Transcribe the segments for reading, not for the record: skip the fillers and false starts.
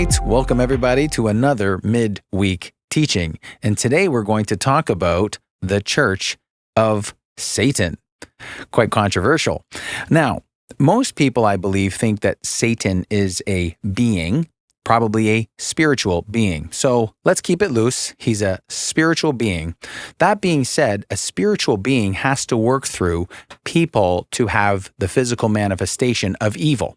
right, welcome everybody to another midweek teaching. And today we're going to talk about the Church of Satan. Quite controversial. Now, most people, I believe, think that Satan is a being, probably a spiritual being. So let's keep it loose. He's a spiritual being. That being said, a spiritual being has to work through people to have the physical manifestation of evil.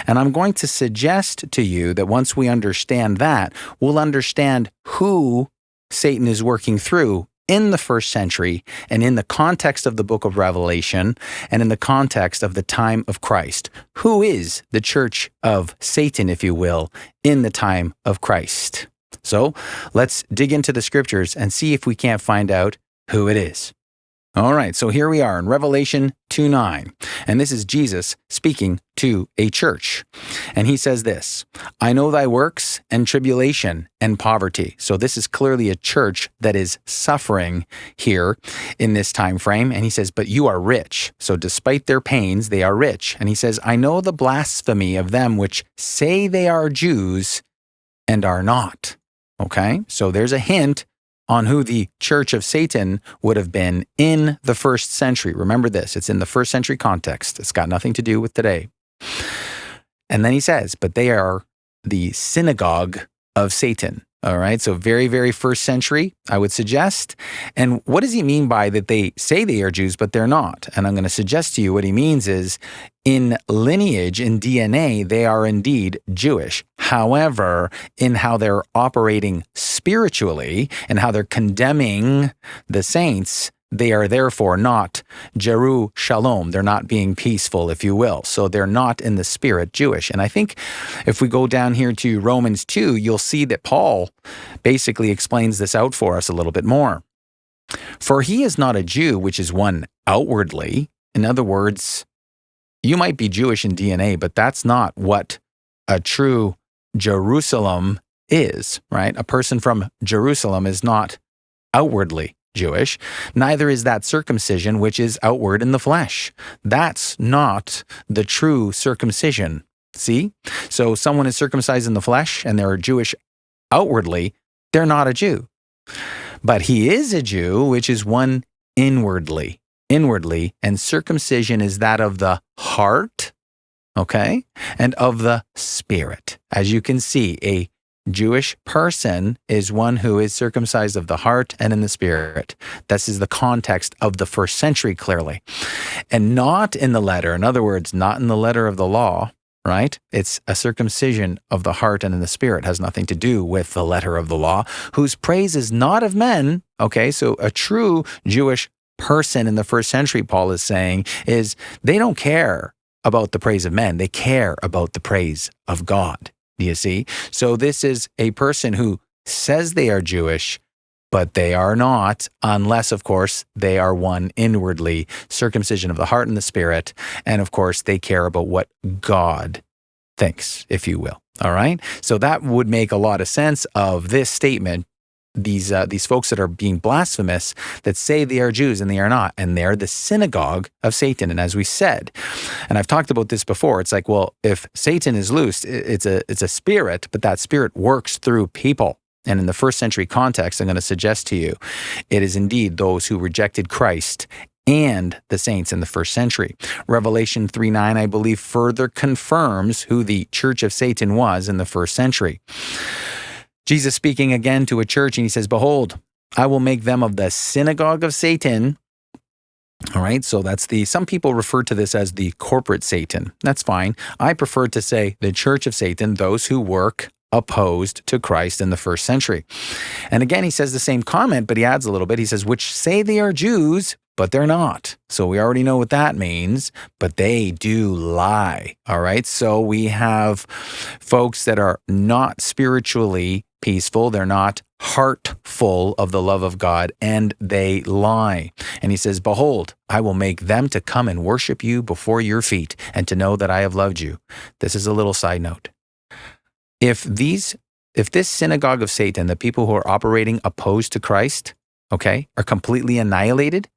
And I'm going to suggest to you that once we understand that, we'll understand who Satan is working through in the first century and in the context of the book of Revelation and in the context of the time of Christ. Who is the church of Satan, if you will, in the time of Christ? So let's dig into the scriptures and see if we can't find out who it is. All right, so here we are in Revelation 2:9, and this is Jesus speaking to a church. And he says this, I know thy works and tribulation and poverty. So this is clearly a church that is suffering here in this time frame. And he says, but you are rich. So despite their pains, they are rich. And he says, I know the blasphemy of them which say they are Jews and are not. Okay, so there's a hint on who the church of Satan would have been in the first century. Remember this, it's in the first century context. It's got nothing to do with today. And then he says, but they are the synagogue of Satan. All right, so very, very first century, I would suggest. And what does he mean by that they say they are Jews, but they're not? And I'm going to suggest to you what he means is in lineage, in DNA, they are indeed Jewish. However, in how they're operating spiritually and how they're condemning the saints, they are therefore not Jeru Shalom. They're not being peaceful, if you will. So they're not in the spirit Jewish. And I think if we go down here to Romans 2, you'll see that Paul basically explains this out for us a little bit more. For he is not a Jew, which is one outwardly. In other words, you might be Jewish in DNA, but that's not what a true Jerusalem is, right? A person from Jerusalem is not outwardly Jewish. Neither is that circumcision, which is outward in the flesh. That's not the true circumcision. See? So someone is circumcised in the flesh and they're Jewish outwardly, they're not a Jew. But he is a Jew, which is one inwardly, and circumcision is that of the heart, okay, and of the spirit. As you can see, a Jewish person is one who is circumcised of the heart and in the spirit. This is the context of the first century, clearly. And not in the letter, in other words, not in the letter of the law, right? It's a circumcision of the heart and in the spirit. It has nothing to do with the letter of the law, whose praise is not of men, okay? So a true Jewish person in the first century, Paul is saying, is they don't care about the praise of men. They care about the praise of God. Do you see? So this is a person who says they are Jewish, but they are not, unless, of course, they are one inwardly, circumcision of the heart and the spirit. And, of course, they care about what God thinks, if you will. All right? So that would make a lot of sense of this statement. These folks that are being blasphemous, that say they are Jews and they are not, and they're the synagogue of Satan. And as we said, and I've talked about this before, it's like, well, if Satan is loosed, it's a spirit, but that spirit works through people. And in the first century context, I'm going to suggest to you, it is indeed those who rejected Christ and the saints in the first century. Revelation 3:9, I believe, further confirms who the church of Satan was in the first century. Jesus speaking again to a church, and he says, behold, I will make them of the synagogue of Satan. All right, so some people refer to this as the corporate Satan. That's fine. I prefer to say the church of Satan, those who work opposed to Christ in the first century. And again, he says the same comment, but he adds a little bit. He says, which say they are Jews, but they're not. So we already know what that means, but they do lie. All right, so we have folks that are not spiritually peaceful. They're not heartful of the love of God, and they lie. And he says, behold, I will make them to come and worship you before your feet and to know that I have loved you. This is a little side note. If this synagogue of Satan, the people who are operating opposed to Christ, okay, are completely annihilated,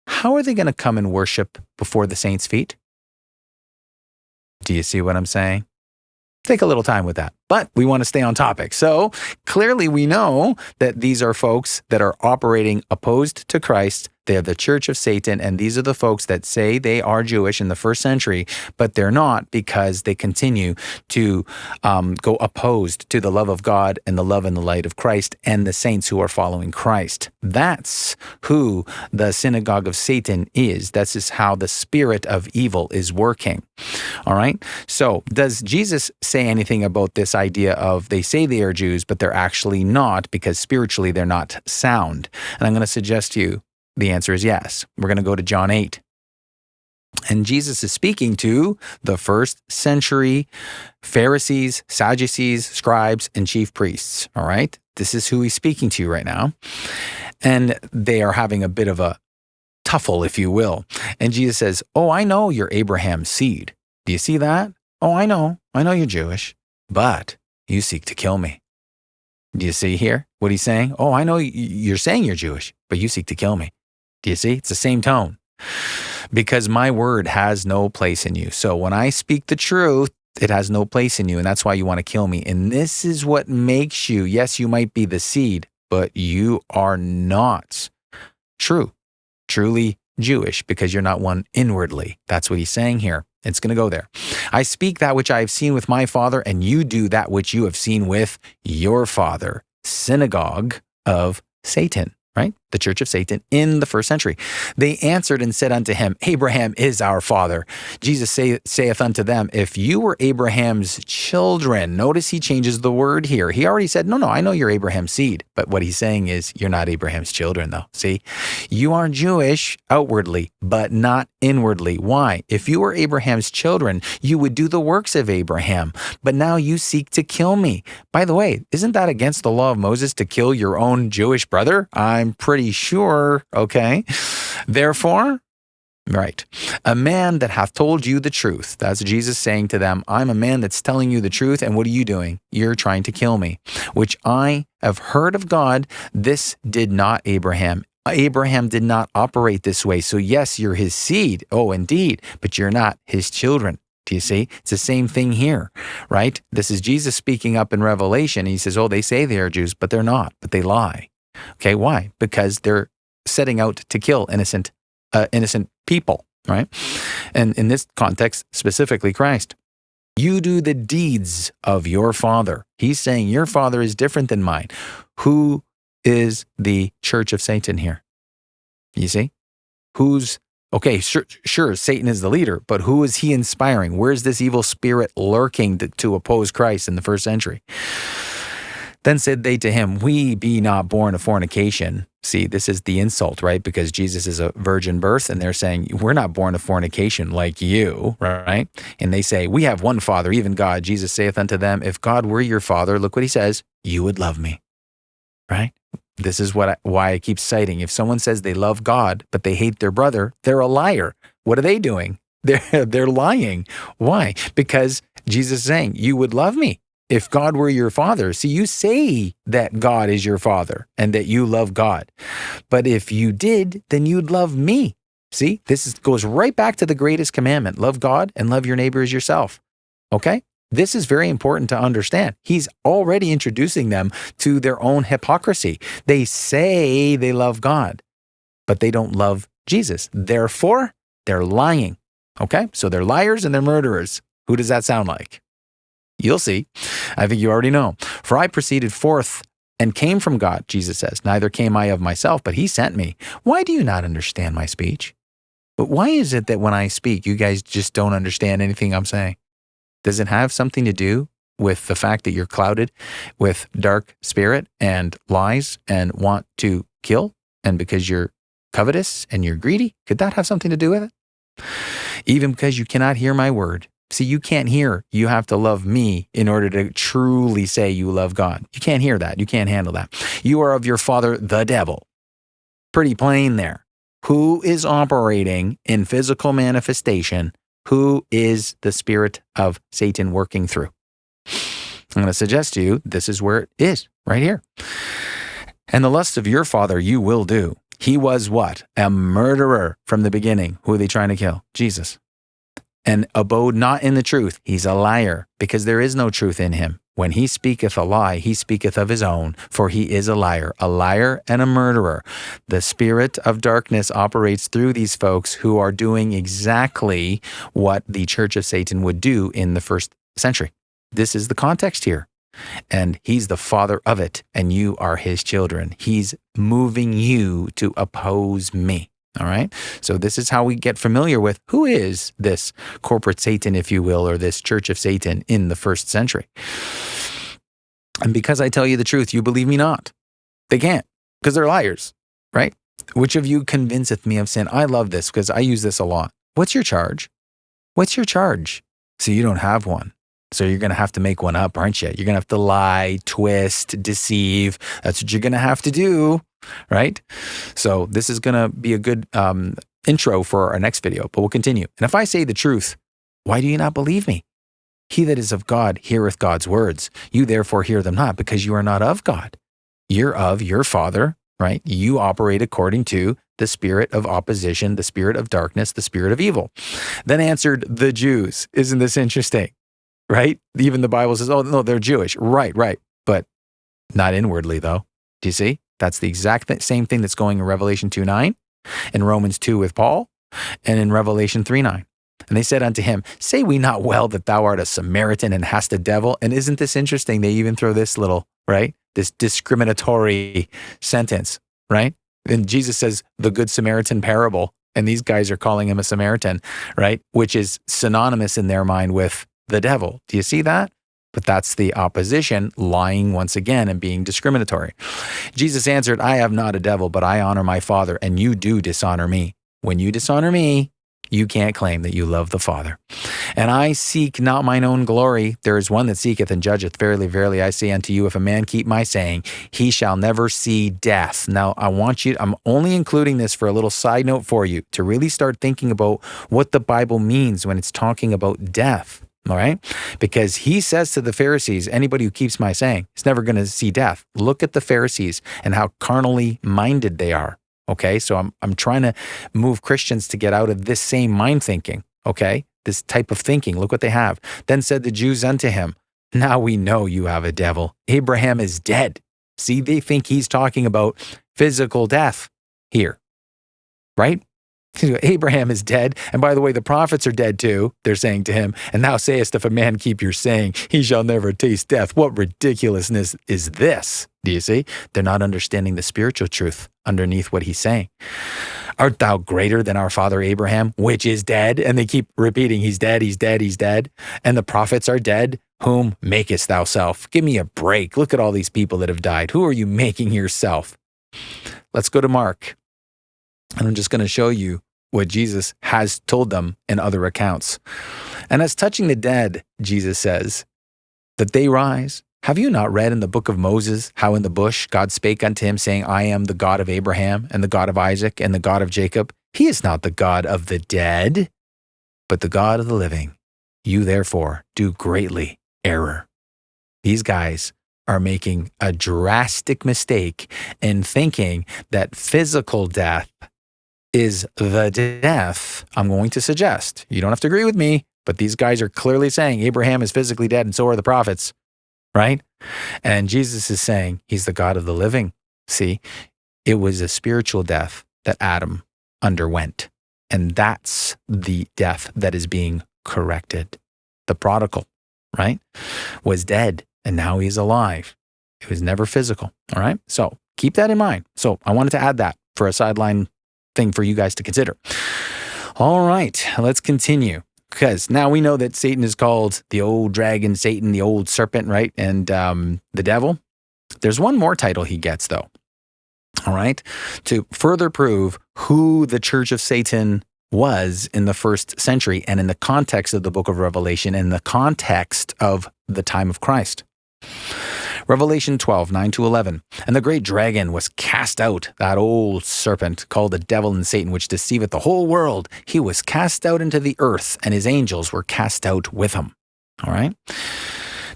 how are they going to come and worship before the saints' feet? Do you see what I'm saying? take a little time with that. But we want to stay on topic. So clearly we know that these are folks that are operating opposed to Christ. They are the church of Satan, and these are the folks that say they are Jewish in the first century, but they're not because they continue to go opposed to the love of God and the love and the light of Christ and the saints who are following Christ. That's who the synagogue of Satan is. That's just how the spirit of evil is working. All right? So does Jesus say anything about this idea of they say they are Jews, but they're actually not because spiritually they're not sound? And I'm going to suggest to you the answer is yes. We're going to go to John 8. And Jesus is speaking to the first century Pharisees, Sadducees, scribes, and chief priests. All right? This is who he's speaking to right now. And they are having a bit of a tuffle, if you will. And Jesus says, oh, I know you're Abraham's seed. Do you see that? Oh, I know you're Jewish, but you seek to kill me. Do you see here what he's saying? Oh, I know you're saying you're Jewish, but you seek to kill me. Do you see? It's the same tone. Because my word has no place in you. So when I speak the truth, it has no place in you, and that's why you want to kill me. And this is what makes you, yes, you might be the seed, but you are not truly Jewish because you're not one inwardly. That's what he's saying here. It's going to go there. I speak that which I have seen with my father, and you do that which you have seen with your father. Synagogue of Satan. Right? The church of Satan in the first century. They answered and said unto him, Abraham is our father. Jesus saith unto them, if you were Abraham's children, notice he changes the word here. He already said, no, I know you're Abraham's seed. But what he's saying is you're not Abraham's children though. See, you are Jewish outwardly, but not inwardly. Why? If you were Abraham's children, you would do the works of Abraham. But now you seek to kill me. By the way, isn't that against the law of Moses to kill your own Jewish brother? I'm pretty sure, okay? Therefore, right, a man that hath told you the truth. That's Jesus saying to them, I'm a man that's telling you the truth, and what are you doing? You're trying to kill me, which I have heard of God. This did not Abraham. Abraham did not operate this way. So yes, you're his seed. Oh, indeed, but you're not his children. Do you see? It's the same thing here, right? This is Jesus speaking up in Revelation. He says, oh, they say they are Jews, but they're not, but they lie. Okay, why? Because they're setting out to kill innocent people, right? And in this context, specifically Christ. You do the deeds of your father. He's saying your father is different than mine. Who is the church of Satan here? You see? Okay, sure, Satan is the leader, but who is he inspiring? Where's this evil spirit lurking to oppose Christ in the first century? Then said they to him, we be not born of fornication. See, this is the insult, right? Because Jesus is a virgin birth, and they're saying, we're not born of fornication like you, right? And they say, we have one Father, even God. Jesus saith unto them, if God were your Father, look what he says, you would love me, right? This is why I keep citing. If someone says they love God, but they hate their brother, they're a liar. What are they doing? They're lying. Why? Because Jesus is saying, you would love me. If God were your father, see, you say that God is your father and that you love God. But if you did, then you'd love me. See, goes right back to the greatest commandment. Love God and love your neighbor as yourself. Okay? This is very important to understand. He's already introducing them to their own hypocrisy. They say they love God, but they don't love Jesus. Therefore, they're lying. Okay? So they're liars and they're murderers. Who does that sound like? You'll see. I think you already know. For I proceeded forth and came from God, Jesus says. Neither came I of myself, but he sent me. Why do you not understand my speech? But why is it that when I speak, you guys just don't understand anything I'm saying? Does it have something to do with the fact that you're clouded with dark spirit and lies and want to kill? And because you're covetous and you're greedy? Could that have something to do with it? Even because you cannot hear my word. See, you can't hear, you have to love me in order to truly say you love God. You can't hear that. You can't handle that. You are of your father, the devil. Pretty plain there. Who is operating in physical manifestation? Who is the spirit of Satan working through? I'm going to suggest to you, this is where it is, right here. And the lust of your father you will do. He was what? A murderer from the beginning. Who are they trying to kill? Jesus. and abode not in the truth, he's a liar, because there is no truth in him. When he speaketh a lie, he speaketh of his own, for he is a liar and a murderer. The spirit of darkness operates through these folks who are doing exactly what the Church of Satan would do in the first century. This is the context here. And he's the father of it, and you are his children. He's moving you to oppose me. All right. So this is how we get familiar with who is this corporate Satan, if you will, or this Church of Satan in the first century. And because I tell you the truth, you believe me not. They can't, because they're liars, right? Which of you convinceth me of sin? I love this because I use this a lot. What's your charge? What's your charge? So you don't have one. So you're going to have to make one up, aren't you? You're going to have to lie, twist, deceive. That's what you're going to have to do, right? So this is going to be a good intro for our next video, but we'll continue. And if I say the truth, why do you not believe me? He that is of God heareth God's words. You therefore hear them not, because you are not of God. You're of your father, right? You operate according to the spirit of opposition, the spirit of darkness, the spirit of evil. Then answered the Jews. Isn't this interesting? Right? Even the Bible says, oh, no, they're Jewish. Right. But not inwardly, though. Do you see? That's the exact same thing that's going in Revelation 2:9, in Romans 2 with Paul, and in Revelation 3:9. And they said unto him, say we not well that thou art a Samaritan and hast a devil? And isn't this interesting? They even throw this little, right? This discriminatory sentence, right? And Jesus says the Good Samaritan parable, and these guys are calling him a Samaritan, right? Which is synonymous in their mind with the devil. Do you see that? But that's the opposition lying once again and being discriminatory. Jesus answered, I have not a devil, but I honor my Father, and you do dishonor me. When you dishonor me, you can't claim that you love the Father. And I seek not mine own glory. There is one that seeketh and judgeth. Verily, verily, I say unto you, if a man keep my saying, he shall never see death. Now, I'm only including this for a little side note for you to really start thinking about what the Bible means when it's talking about death. All right? Because he says to the Pharisees, anybody who keeps my saying is never going to see death. Look at the Pharisees and how carnally minded they are. Okay? So I'm trying to move Christians to get out of this same mind thinking. Okay? This type of thinking. Look what they have. Then said the Jews unto him, now we know you have a devil. Abraham is dead. See, they think he's talking about physical death here. Right? Abraham is dead. And by the way, the prophets are dead too. They're saying to him, and thou sayest, if a man keep your saying, he shall never taste death. What ridiculousness is this? Do you see? They're not understanding the spiritual truth underneath what he's saying. Art thou greater than our father Abraham, which is dead? And they keep repeating, he's dead, he's dead, he's dead. And the prophets are dead. Whom makest thou self? Give me a break. Look at all these people that have died. Who are you making yourself? Let's go to Mark. And I'm just going to show you what Jesus has told them in other accounts. And as touching the dead, Jesus says, that they rise. Have you not read in the book of Moses how in the bush God spake unto him, saying, I am the God of Abraham and the God of Isaac and the God of Jacob? He is not the God of the dead, but the God of the living. You therefore do greatly error. These guys are making a drastic mistake in thinking that physical death is the death. I'm going to suggest, you don't have to agree with me, but these guys are clearly saying Abraham is physically dead and so are the prophets, right? And Jesus is saying he's the God of the living. See, it was a spiritual death that Adam underwent. And that's the death that is being corrected. The prodigal, right, was dead and now he's alive. It was never physical, all right? So keep that in mind. So I wanted to add that for a sideline thing for you guys to consider. All right, let's continue. Because now we know that Satan is called the old dragon, Satan, the old serpent, right? And the devil. There's one more title he gets, though. All right, to further prove who the Church of Satan was in the first century and in the context of the book of Revelation, in the context of the time of Christ. Revelation 12, 9-11. And the great dragon was cast out, that old serpent called the devil and Satan, which deceiveth the whole world. He was cast out into the earth, and his angels were cast out with him. All right?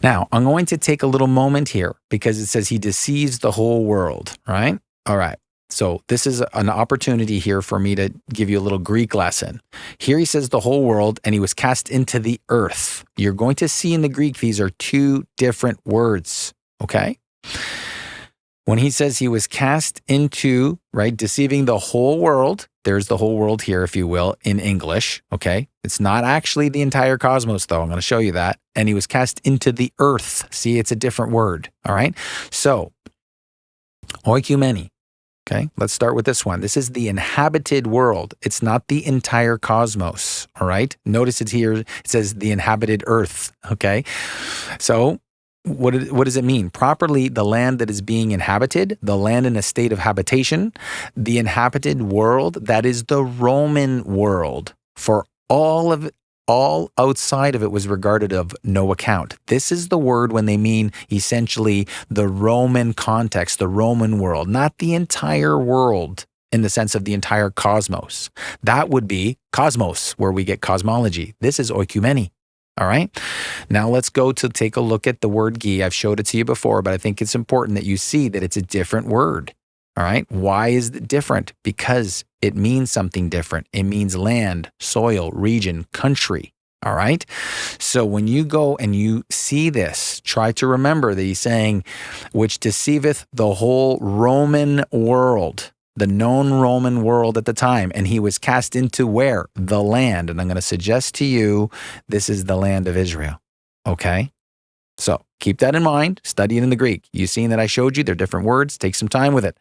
Now, I'm going to take a little moment here because it says he deceives the whole world, right? All right. So this is an opportunity here for me to give you a little Greek lesson. Here he says the whole world, and he was cast into the earth. You're going to see in the Greek, these are two different words, okay? When he says he was cast into, right, deceiving the whole world, there's the whole world here, if you will, in English, okay? It's not actually the entire cosmos, though. I'm going to show you that. And he was cast into the earth. See, it's a different word, all right? So, oikumene. Okay, let's start with this one. This is the inhabited world. It's not the entire cosmos, all right? Notice it's here, it says the inhabited earth, okay? So what does it mean? Properly, the land that is being inhabited, the land in a state of habitation, the inhabited world, that is the Roman world. For all outside of it was regarded of no account. This is the word when they mean essentially the Roman context, the Roman world, not the entire world in the sense of the entire cosmos. That would be cosmos, where we get cosmology. This is oikumene. All right. Now let's go to take a look at the word gi. I've showed it to you before, but I think it's important that you see that it's a different word. All right. Why is it different? Because it means something different. It means land, soil, region, country. All right. So when you go and you see this, try to remember that he's saying, which deceiveth the whole Roman world, the known Roman world at the time. And he was cast into where? The land. And I'm going to suggest to you, this is the land of Israel. Okay. So keep that in mind. Study it in the Greek. You've seen that I showed you. They're different words. Take some time with it.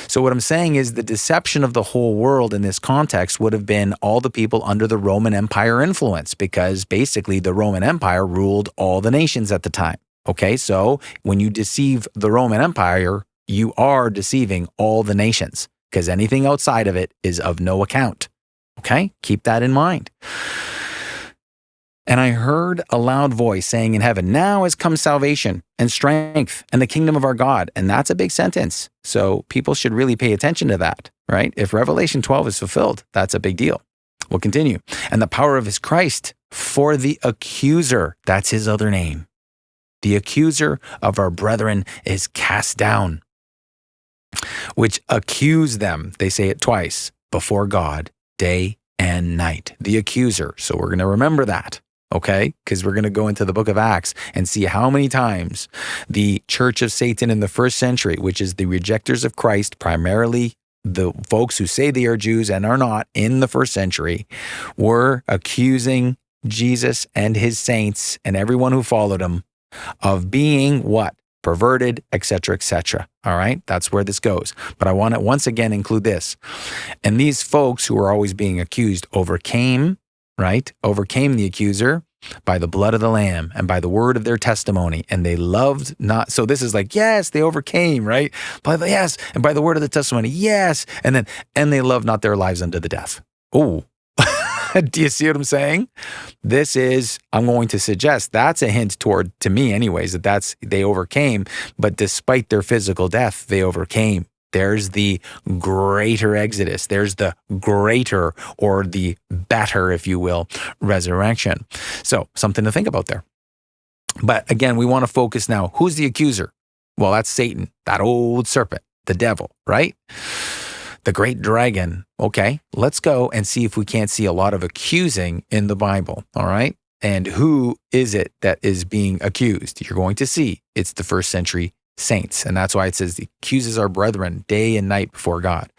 So what I'm saying is the deception of the whole world in this context would have been all the people under the Roman Empire influence, because basically the Roman Empire ruled all the nations at the time. Okay, so when you deceive the Roman Empire, you are deceiving all the nations, because anything outside of it is of no account. Okay, keep that in mind. And I heard a loud voice saying in heaven, now has come salvation and strength and the kingdom of our God. And that's a big sentence. So people should really pay attention to that, right? If Revelation 12 is fulfilled, that's a big deal. We'll continue. And the power of his Christ, for the accuser, that's his other name. The accuser of our brethren is cast down, which accuse them, they say it twice, before God, day and night. The accuser. So we're going to remember that. Okay, because we're going to go into the book of Acts and see how many times the church of Satan in the first century, which is the rejectors of Christ, primarily the folks who say they are Jews and are not in the first century, were accusing Jesus and his saints and everyone who followed him of being what? Perverted, etc., etc. All right, that's where this goes. But I want to once again include this. And these folks who were always being accused overcame the accuser by the blood of the Lamb and by the word of their testimony. And they loved not. So this is like, yes, they overcame, right? Yes. And by the word of the testimony, yes. And they loved not their lives unto the death. Oh, do you see what I'm saying? This is, I'm going to suggest that's a hint toward, to me anyways, they overcame, but despite their physical death, they overcame. There's the greater exodus. There's the greater, or the better, if you will, resurrection. So something to think about there. But again, we want to focus now. Who's the accuser? Well, that's Satan, that old serpent, the devil, right? The great dragon. Okay, let's go and see if we can't see a lot of accusing in the Bible, all right? And who is it that is being accused? You're going to see it's the first century saints. And that's why it says, accuses our brethren day and night before God.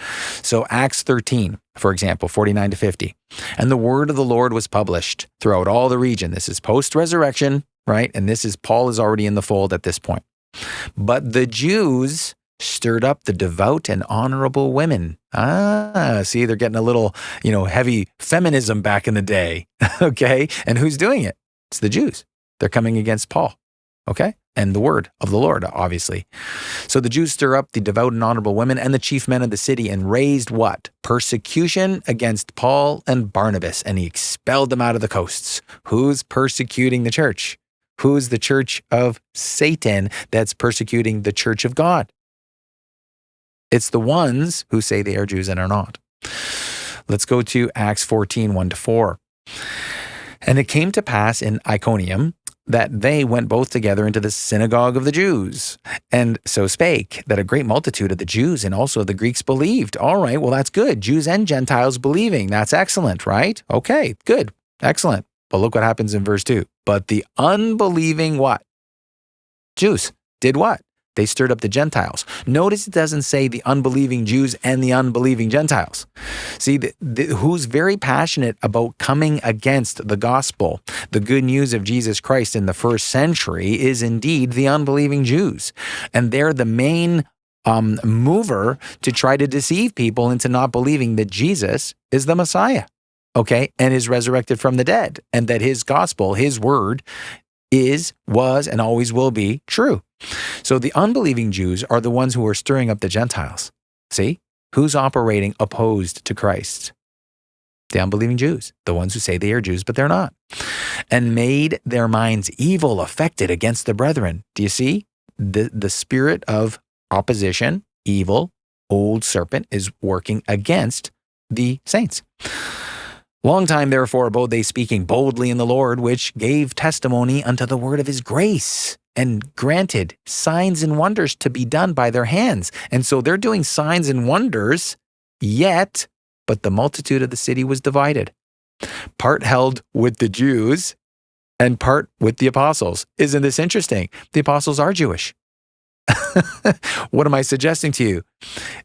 So Acts 13, for example, 49 to 50. And the word of the Lord was published throughout all the region. This is post-resurrection, right? And Paul is already in the fold at this point. But the Jews stirred up the devout and honorable women. See, they're getting a little, heavy feminism back in the day. Okay. And who's doing it? It's the Jews. They're coming against Paul. Okay. And the word of the Lord, obviously. So the Jews stir up the devout and honorable women and the chief men of the city and raised what? Persecution against Paul and Barnabas. And he expelled them out of the coasts. Who's persecuting the church? Who's the church of Satan that's persecuting the church of God? It's the ones who say they are Jews and are not. Let's go to Acts 14, 1 to 4. And it came to pass in Iconium that they went both together into the synagogue of the Jews, and so spake, that a great multitude of the Jews and also the Greeks believed. All right, well, that's good. Jews and Gentiles believing. That's excellent, right? Okay, good. Excellent. But look what happens in verse 2. But the unbelieving what? Jews did what? They stirred up the Gentiles. Notice it doesn't say the unbelieving Jews and the unbelieving Gentiles. See, who's very passionate about coming against the gospel, the good news of Jesus Christ in the first century, is indeed the unbelieving Jews. And they're the main mover to try to deceive people into not believing that Jesus is the Messiah, okay, and is resurrected from the dead, and that his gospel, his word, is, was, and always will be true. So the unbelieving Jews are the ones who are stirring up the Gentiles. See? Who's operating opposed to Christ? The unbelieving Jews, the ones who say they are Jews, but they're not. And made their minds evil, affected against the brethren. Do you see? The spirit of opposition, evil, old serpent is working against the saints. Long time, therefore, abode they speaking boldly in the Lord, which gave testimony unto the word of his grace, and granted signs and wonders to be done by their hands. And so they're doing signs and wonders, but the multitude of the city was divided. Part held with the Jews and part with the apostles. Isn't this interesting? The apostles are Jewish. What am I suggesting to you?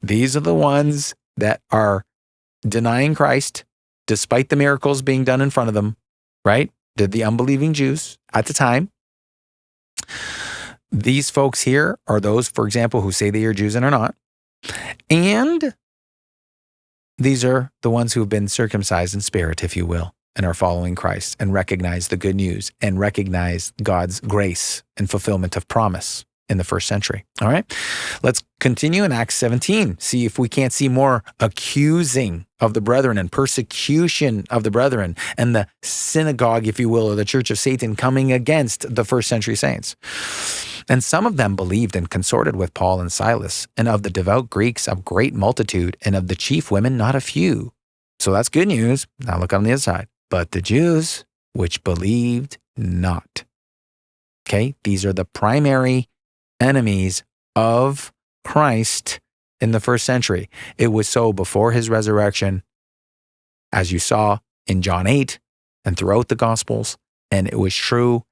These are the ones that are denying Christ, despite the miracles being done in front of them, right? The unbelieving Jews at the time. These folks here are those, for example, who say they are Jews and are not. And these are the ones who have been circumcised in spirit, if you will, and are following Christ and recognize the good news and recognize God's grace and fulfillment of promise in the first century. All right, let's continue in Acts 17. See if we can't see more accusing of the brethren and persecution of the brethren and the synagogue, if you will, or the church of Satan coming against the first century saints. And some of them believed and consorted with Paul and Silas, and of the devout Greeks a great multitude, and of the chief women not a few. So that's good news. Now look on the other side. But the Jews which believed not. Okay, these are the primary enemies of Christ in the first century. It was so before his resurrection, as you saw in John 8 and throughout the Gospels, and it was true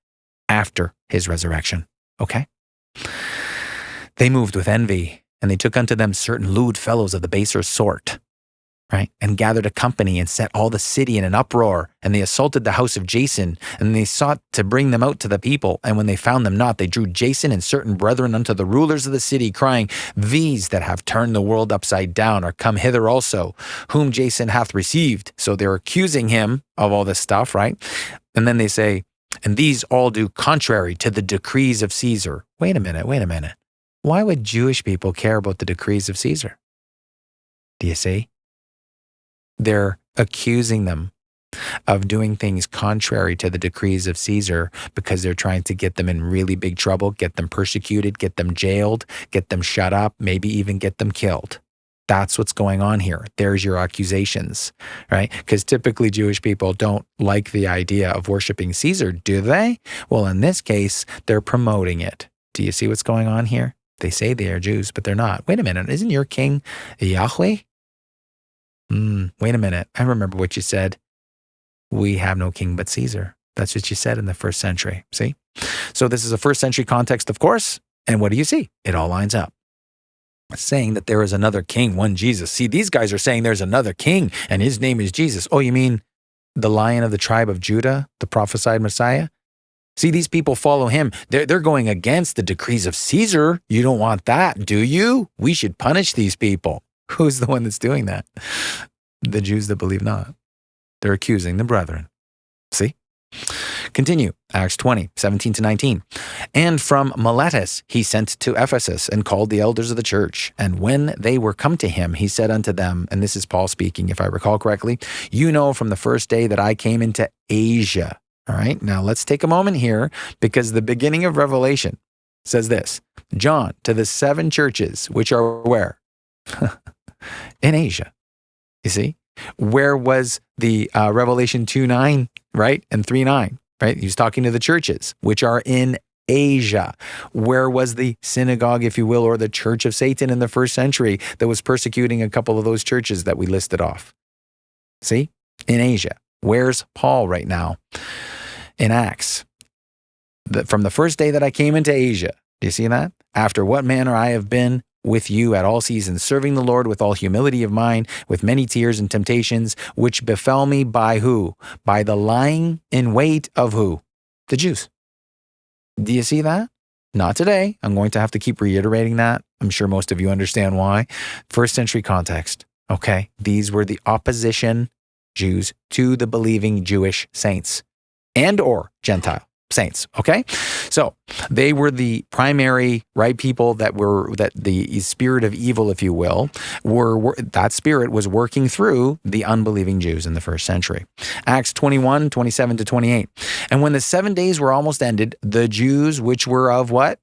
after his resurrection. Okay? They moved with envy, and they took unto them certain lewd fellows of the baser sort, right? And gathered a company and set all the city in an uproar. And they assaulted the house of Jason, and they sought to bring them out to the people. And when they found them not, they drew Jason and certain brethren unto the rulers of the city, crying, These that have turned the world upside down are come hither also, whom Jason hath received. So they're accusing him of all this stuff, right? And then they say, and these all do contrary to the decrees of Caesar. Wait a minute. Why would Jewish people care about the decrees of Caesar? Do you see? They're accusing them of doing things contrary to the decrees of Caesar because they're trying to get them in really big trouble, get them persecuted, get them jailed, get them shut up, maybe even get them killed. That's what's going on here. There's your accusations, right? Because typically Jewish people don't like the idea of worshiping Caesar, do they? Well, in this case, they're promoting it. Do you see what's going on here? They say they are Jews, but they're not. Wait a minute, isn't your king Yahweh? Wait a minute, I remember what you said. We have no king but Caesar. That's what you said in the first century, see? So this is a first century context, of course, and what do you see? It all lines up. Saying that there is another king, one Jesus. See, these guys are saying there's another king, and his name is Jesus. Oh, you mean the Lion of the tribe of Judah, the prophesied Messiah? See, these people follow him. They're going against the decrees of Caesar. You don't want that, do you? We should punish these people. Who's the one that's doing that? The Jews that believe not. They're accusing the brethren. See? Continue, Acts 20, 17 to 19. And from Miletus he sent to Ephesus and called the elders of the church. And when they were come to him, he said unto them, and this is Paul speaking, if I recall correctly, you know from the first day that I came into Asia. All right, now let's take a moment here because the beginning of Revelation says this, John to the 7 churches, which are where? In Asia. You see? Where was the Revelation 2:9, right? And 3:9? right? He was talking to the churches, which are in Asia. Where was the synagogue, if you will, or the church of Satan in the first century that was persecuting a couple of those churches that we listed off? See? In Asia. Where's Paul right now? In Acts. From the first day that I came into Asia. Do you see that? After what manner I have been with you at all seasons, serving the Lord with all humility of mind, with many tears and temptations, which befell me by who? By the lying in wait of who? The Jews. Do you see that? Not today. I'm going to have to keep reiterating that. I'm sure most of you understand why. First century context. Okay. These were the opposition Jews to the believing Jewish saints and or Gentile saints. Okay. So they were the primary, right, people that the spirit of evil, if you will, that spirit was working through the unbelieving Jews in the first century. Acts 21, 27 to 28. And when the 7 days were almost ended, the Jews, which were of what?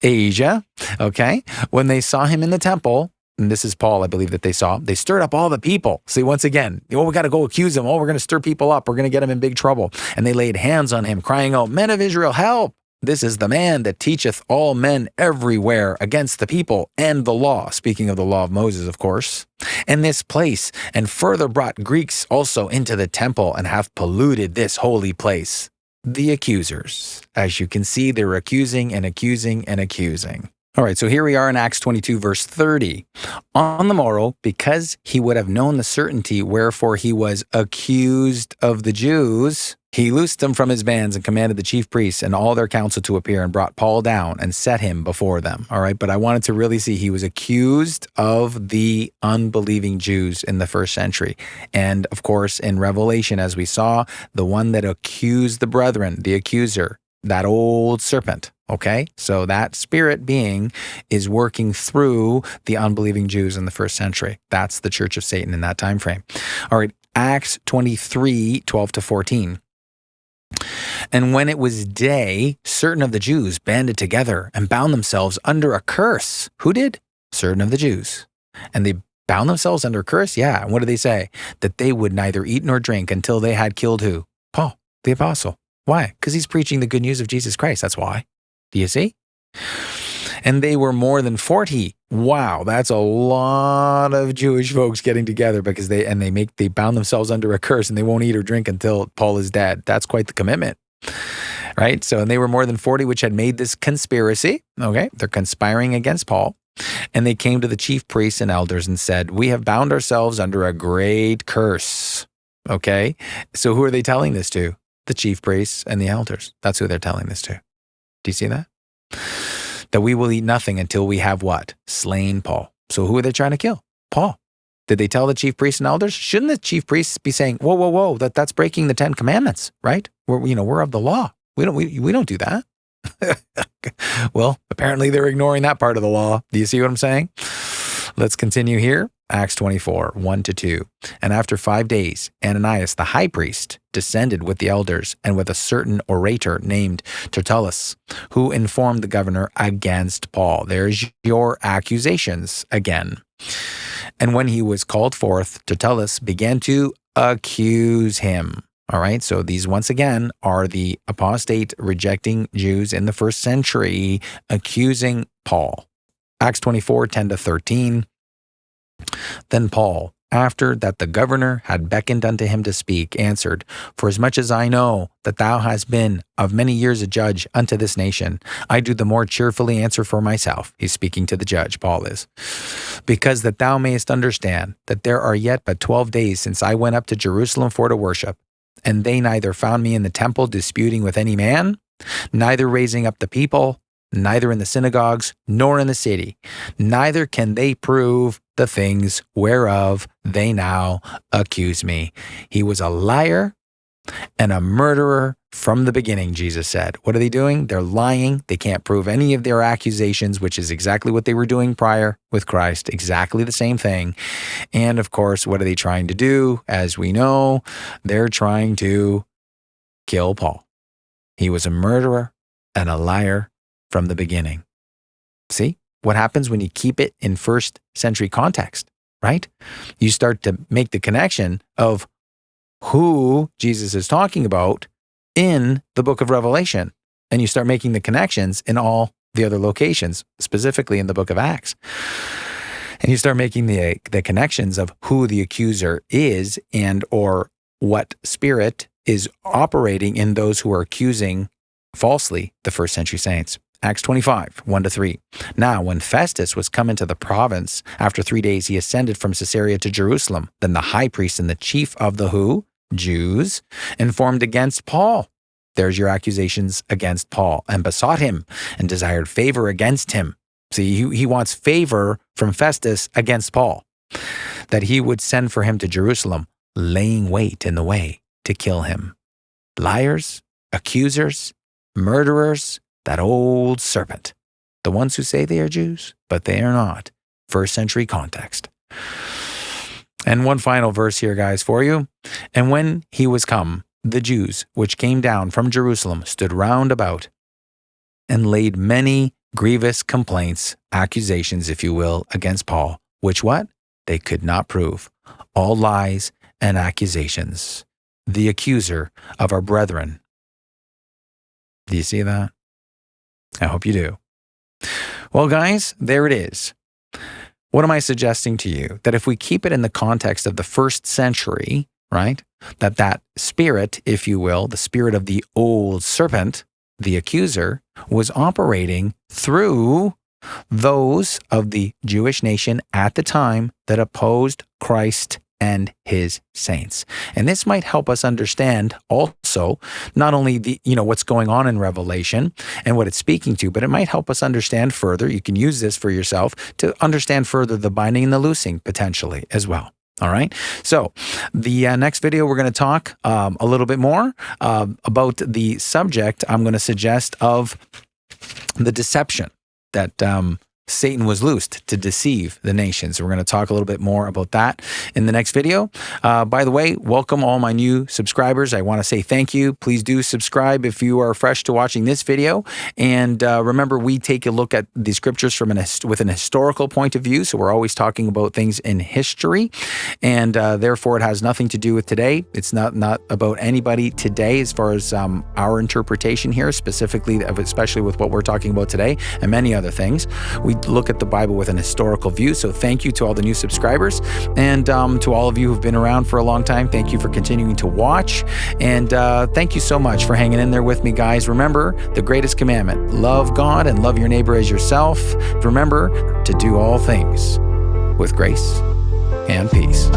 Asia. Okay. When they saw him in the temple, and this is Paul, I believe, that they saw, they stirred up all the people. See, once again, we got to go accuse him. We're going to stir people up. We're going to get him in big trouble. And they laid hands on him, crying out, Men of Israel, help! This is the man that teacheth all men everywhere against the people and the law. Speaking of the law of Moses, of course. And this place, and further brought Greeks also into the temple and hath polluted this holy place. The accusers. As you can see, they're accusing and accusing and accusing. All right, so here we are in Acts 22, verse 30. On the morrow, because he would have known the certainty wherefore he was accused of the Jews, he loosed him from his bands and commanded the chief priests and all their council to appear and brought Paul down and set him before them. All right, but I wanted to really see he was accused of the unbelieving Jews in the first century. And of course, in Revelation, as we saw, the one that accused the brethren, the accuser, that old serpent. Okay, so that spirit being is working through the unbelieving Jews in the first century. That's the church of Satan in that time frame. All right, Acts 23, 12 to 14. And when it was day, certain of the Jews banded together and bound themselves under a curse. Who did? Certain of the Jews. And they bound themselves under a curse? Yeah. And what did they say? That they would neither eat nor drink until they had killed who? Paul, the apostle. Why? Because he's preaching the good news of Jesus Christ. That's why. Do you see? And they were more than 40. Wow, that's a lot of Jewish folks getting together because they bound themselves under a curse and they won't eat or drink until Paul is dead. That's quite the commitment. Right? So, and they were more than 40 which had made this conspiracy. Okay? They're conspiring against Paul. And they came to the chief priests and elders and said, we have bound ourselves under a great curse. Okay? So who are they telling this to? The chief priests and the elders. That's who they're telling this to. Do you see that? That we will eat nothing until we have what? Slain Paul. So who are they trying to kill? Paul. Did they tell the chief priests and elders? Shouldn't the chief priests be saying, whoa, that's breaking the 10 commandments, right? We're of the law. We don't do that. Well, apparently they're ignoring that part of the law. Do you see what I'm saying? Let's continue here. Acts 24, 1 to 2. And after 5 days, Ananias the high priest descended with the elders and with a certain orator named Tertullus, who informed the governor against Paul. There's your accusations again. And when he was called forth, Tertullus began to accuse him. All right, so these once again are the apostate rejecting Jews in the first century accusing Paul. Acts 24, 10 to 13. Then Paul, after that the governor had beckoned unto him to speak, answered, Forasmuch as I know that thou hast been of many years a judge unto this nation, I do the more cheerfully answer for myself. He's speaking to the judge, Paul is. Because that thou mayest understand that there are yet but 12 days since I went up to Jerusalem for to worship, and they neither found me in the temple disputing with any man, neither raising up the people, neither in the synagogues, nor in the city. Neither can they prove the things whereof they now accuse me. He was a liar and a murderer from the beginning, Jesus said. What are they doing? They're lying. They can't prove any of their accusations, which is exactly what they were doing prior with Christ. Exactly the same thing. And of course, what are they trying to do? As we know, they're trying to kill Paul. He was a murderer and a liar from the beginning. See what happens when you keep it in first century context, right? You start to make the connection of who Jesus is talking about in the book of Revelation. And you start making the connections in all the other locations, specifically in the book of Acts. And you start making the connections of who the accuser is and or what spirit is operating in those who are accusing falsely the first century saints. Acts 25, 1-3. Now, when Festus was come into the province, after 3 days he ascended from Caesarea to Jerusalem. Then the high priest and the chief of the who? Jews, informed against Paul. There's your accusations against Paul, and besought him and desired favor against him. See, he wants favor from Festus against Paul, that he would send for him to Jerusalem, laying wait in the way to kill him. Liars, accusers, murderers, that old serpent, the ones who say they are Jews, but they are not. First century context. And one final verse here, guys, for you. And when he was come, the Jews which came down from Jerusalem stood round about and laid many grievous complaints, accusations, if you will, against Paul, which what? They could not prove. All lies and accusations. The accuser of our brethren. Do you see that? I hope you do. Well, guys, there it is. What am I suggesting to you? That if we keep it in the context of the first century, right? That spirit, if you will, the spirit of the old serpent, the accuser, was operating through those of the Jewish nation at the time that opposed Christ and his saints. And this might help us understand also not only the what's going on in Revelation and what it's speaking to, but it might help us understand further. You can use this for yourself to understand further the binding and the loosing potentially as well. All right. So the next video, we're going to talk a little bit more about the subject I'm going to suggest of the deception that Satan was loosed to deceive the nations. We're going to talk a little bit more about that in the next video. By the way, welcome all my new subscribers. I want to say thank you. Please do subscribe if you are fresh to watching this video. And remember, we take a look at the scriptures from with an historical point of view. So we're always talking about things in history. And therefore, it has nothing to do with today. It's not about anybody today as far as our interpretation here, specifically, especially with what we're talking about today and many other things. We look at the Bible with an historical view. So thank you to all the new subscribers, and to all of you who've been around for a long time. Thank you for continuing to watch, and thank you so much for hanging in there with me, guys. Remember the greatest commandment: love God and love your neighbor as yourself. Remember to do all things with grace and peace.